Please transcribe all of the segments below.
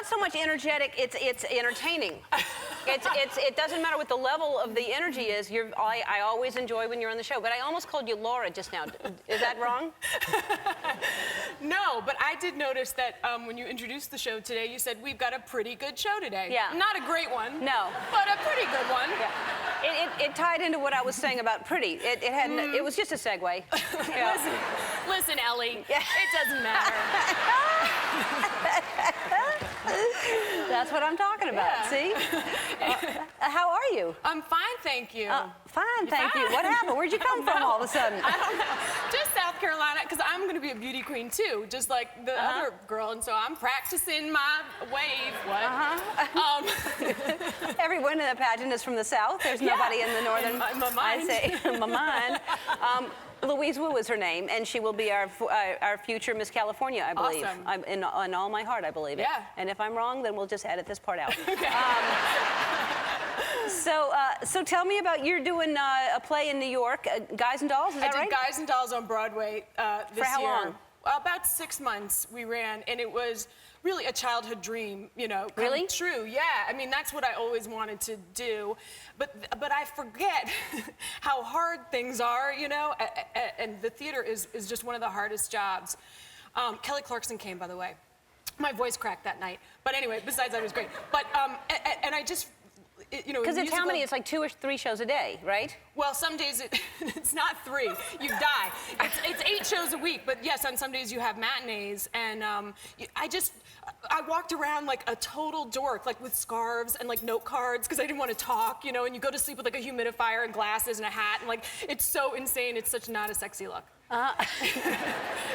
so much energetic. It's entertaining. It doesn't matter what the level of the energy is. I always enjoy when you're on the show. But I almost called you Laura just now. Is that wrong? No, but I did notice that when you introduced the show today, you said we've got a pretty good show today. Yeah. Not a great one. No. But a pretty good one. Yeah. It tied into what I was saying about pretty. It was just a segue. Yeah. Listen, Ellie. Yeah. It doesn't matter. That's what I'm talking about. Yeah. See? How are you? I'm fine, thank you. Fine, thank you. What happened? Where'd you come from all of a sudden? I don't know. Just South Carolina, because I'm going to be a beauty queen too, just like the other girl, and so I'm practicing my wave. Everyone in the pageant is from the South. There's nobody in the northern. In my mind. I say, in my mind. Louise Wu is her name, and she will be our future Miss California, I believe. Awesome. In all my heart, I believe it. Yeah. And if I'm wrong, then we'll just edit this part out. Okay. So tell me about, you're doing a play in New York, Guys and Dolls, is that right? I did Guys and Dolls on Broadway this year. For how long? About 6 months we ran, and it was really a childhood dream, you know, come true. Yeah, I mean, that's what I always wanted to do, but I forget how hard things are, you know, and the theater is just one of the hardest jobs. Kelly Clarkson came, by the way. My voice cracked that night, but anyway, besides that, it was great. But, and I just, you know, because it's how many? It's like 2 or 3 shows a day, right? Well, some days it's not 3. You die. It's 8 shows a week, but yes, on some days you have matinees, and I walked around like a total dork, like with scarves and like note cards because I didn't want to talk, you know. And you go to sleep with like a humidifier and glasses and a hat, and like it's so insane. It's such not a sexy look.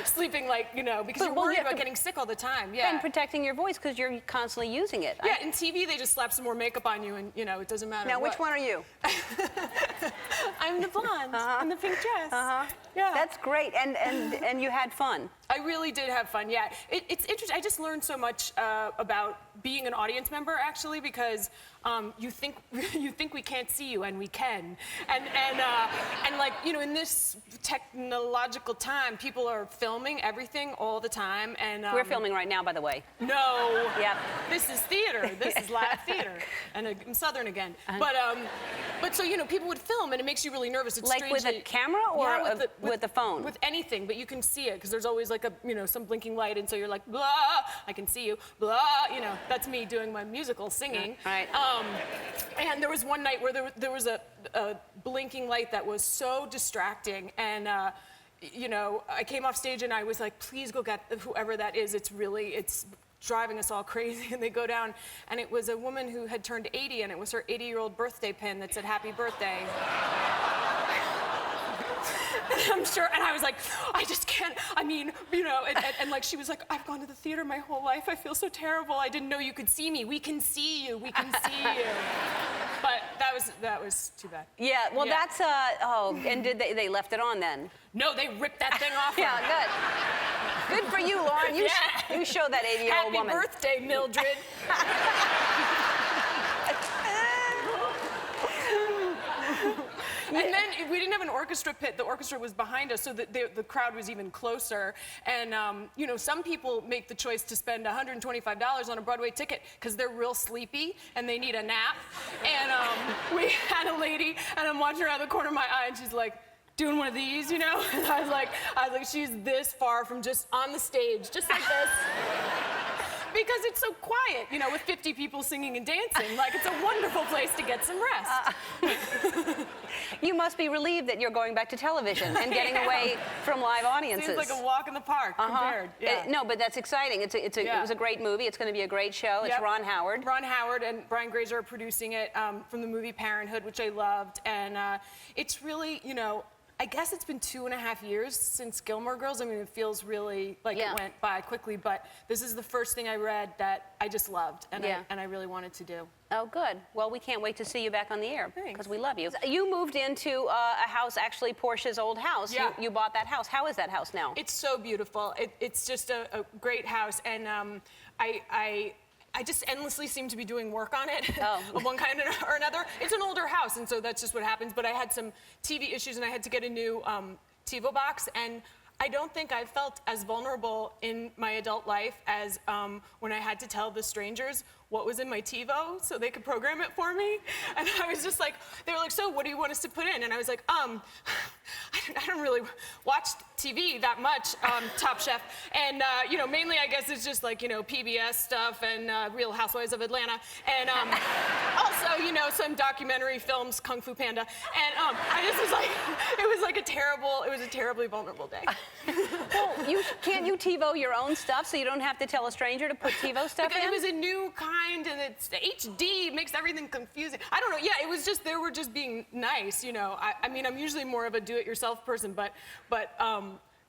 Sleeping like, you know, because you're worried about getting sick all the time. Yeah. And protecting your voice because you're constantly using it. Yeah, in TV they just slap some more makeup on you and, you know, it doesn't matter. Now, which one are you? I'm the blonde in the pink dress. Yeah. That's great. And you had fun. I really did have fun, yeah. It's interesting. I just learned so much about being an audience member, actually, because you think we can't see you, and we can. And like, you know, in this technological time, people are filming everything all the time. And we're filming right now, by the way. No. Yep. This is theater. This is live theater. And I'm Southern again. But so, you know, people would film, and it makes you really nervous. It's like with a camera or with the phone? With anything, but you can see it because there's always like some blinking light, and so you're like, blah, I can see you, blah, you know, that's me doing my musical singing. Right. And there was one night where there was a blinking light that was so distracting, and you know, I came off stage and I was like, please go get whoever that is. It's driving us all crazy. And they go down, and it was a woman who had turned 80, and it was her 80-year-old birthday pin that said happy birthday. I'm sure, and I was like, I just can't, I mean, you know, and like she was like, I've gone to the theater my whole life, I feel so terrible, I didn't know you could see me. We can see you, we can see you. But that was too bad. Yeah, well that's, and did they left it on then? No, they ripped that thing off. Yeah, good. Good for you, Lauren. You show that 80-year-old woman. Happy birthday, Mildred. And then we didn't have an orchestra pit. The orchestra was behind us, so the crowd was even closer. And, you know, some people make the choice to spend $125 on a Broadway ticket because they're real sleepy and they need a nap. And we had a lady, and I'm watching her out of the corner of my eye, and she's like, doing one of these, you know? And I was like, she's this far from just on the stage, just like this. Because it's so quiet, you know, with 50 people singing and dancing. Like, it's a wonderful place to get some rest. You must be relieved that you're going back to television and getting away from live audiences. Seems like a walk in the park compared. Yeah. No, but that's exciting. It was a great movie. It's going to be a great show. It's Ron Howard. Ron Howard and Brian Grazer are producing it from the movie Parenthood, which I loved. And it's really, you know, I guess it's been 2.5 years since Gilmore Girls. I mean, it feels really like it went by quickly, but this is the first thing I read that I just loved, and I really wanted to do. Oh, good. Well, we can't wait to see you back on the air because Thanks. we love you. You moved into a house, actually Portia's old house. Yeah. You bought that house. How is that house now? It's so beautiful. It's just a great house, and I just endlessly seem to be doing work on it of one kind or another. It's an older house, and so that's just what happens. But I had some TV issues, and I had to get a new TiVo box, and I don't think I felt as vulnerable in my adult life as when I had to tell the strangers what was in my TiVo so they could program it for me. And I was just like, they were like, so what do you want us to put in? And I was like, I don't really watch TV that much, Top Chef. And, you know, mainly I guess it's just like, you know, PBS stuff and Real Housewives of Atlanta. And also, you know, some documentary films, Kung Fu Panda. And I just was like, it was a terribly vulnerable day. Well, can't you TiVo your own stuff so you don't have to tell a stranger to put TiVo stuff Because in? it was a new kind, and it's HD, makes everything confusing. I don't know. Yeah, it was just, they were just being nice, you know. I mean, I'm usually more of a do-it-yourself person, but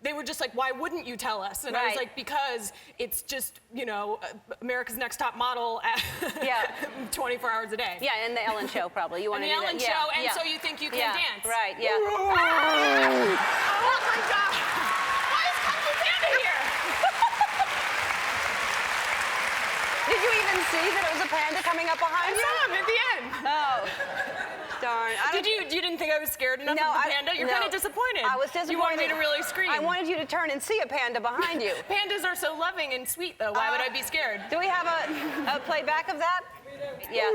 they were just like, why wouldn't you tell us? And I was like, because it's just, you know, America's Next Top Model at 24 hours a day. Yeah, and the Ellen Show probably. You want to do that? And the Ellen Show, and so you think you can dance. Right, yeah. Oh my God! Why is Kung Fu Panda here? Did you even see that it was a panda coming up behind you? I saw him at the end. Oh, darn. You didn't think I was scared enough of the panda? You're kind of disdisappointed. I was disappointed. You wanted me to really scream. I wanted you to turn and see a panda behind you. Pandas are so loving and sweet, though. Why would I be scared? Do we have a playback of that? Yeah.